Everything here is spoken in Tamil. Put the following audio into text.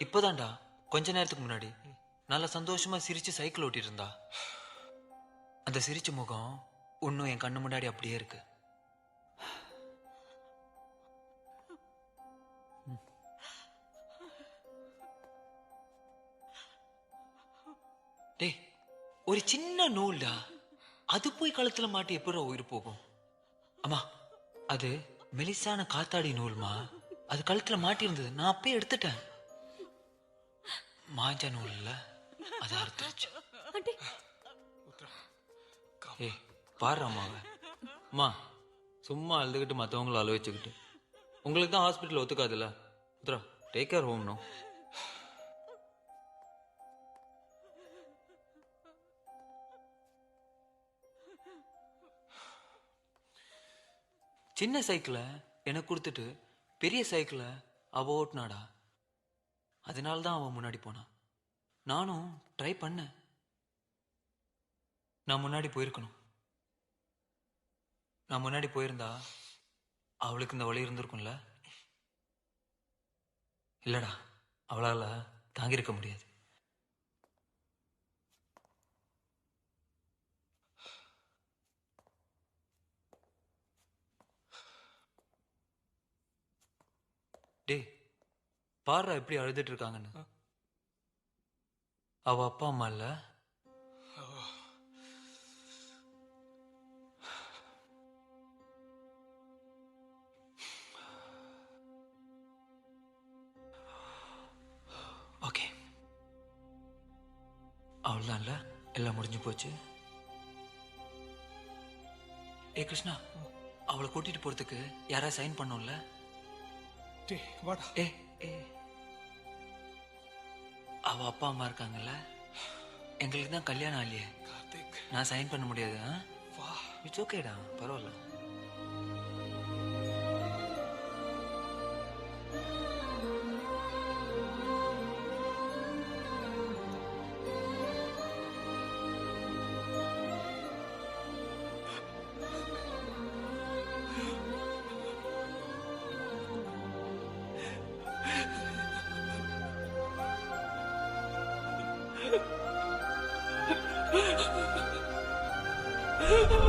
இப்போதான்டா கொஞ்ச நேரத்துக்கு முன்னாடி நல்லா சந்தோஷமா சிரிச்சு சைக்கிள் ஓட்டிட்டு இருந்தா. அந்த சிரிச்ச முகம் இன்னும் என் கண்ணு முன்னாடி அப்படியே இருக்கு. டேய், ஒரு சின்ன நூல்டா, அது போய் கழுத்துல மாட்டி எப்படா உயிர் போகும்? அம்மா, அது மெலிசான காத்தாடி நூல்மா. அது கழுத்துல மாட்டி இருந்தது, நான் அப்பயே எடுத்துட்டேன். மாஞ்ச நூல் இல்ல, அது அறுத்துருச்சு. ஏய் பாரு அம்மாவை. அம்மா சும்மா அழுதுகிட்டு மற்றவங்கள அழ வச்சுக்கிட்டு. உங்களுக்கு தான் ஹாஸ்பிட்டல் ஒத்துக்காதுல்ல. Uthra, take care home no. சின்ன சைக்கிளை எனக்கு கொடுத்துட்டு பெரிய சைக்கிளை அவ ஓட்டுனாடா. அதனால தான் அவன் முன்னாடி போனான். நானும் ட்ரை பண்ணேன். நான் முன்னாடி போயிருக்கணும். நான் முன்னாடி போயிருந்தா அவளுக்கு இந்த வழி இருந்திருக்கும்ல. இல்லடா, அவளால தாங்கியிருக்க முடியாது. டேய் பாரு எப்படி அழுதுட்டு இருக்காங்கன்னு. அவ அப்பா அம்மா இல்ல. ஓகே, அவ்வளோதான் இல்ல, எல்லாம் முடிஞ்சு போச்சு. ஏ கிருஷ்ணா, அவளை கூட்டிட்டு போறதுக்கு யாராவது சைன் பண்ணும்ல? ஏ ஏ அவ அப்பா அம்மா இருக்காங்கல்ல, எங்களுக்கு தான் கல்யாணம் ஆகலையே. நான் சைன் பண்ண முடியாது. இட்ஸ் ஓகேடா, பரவாயில்ல. Ha ha ha!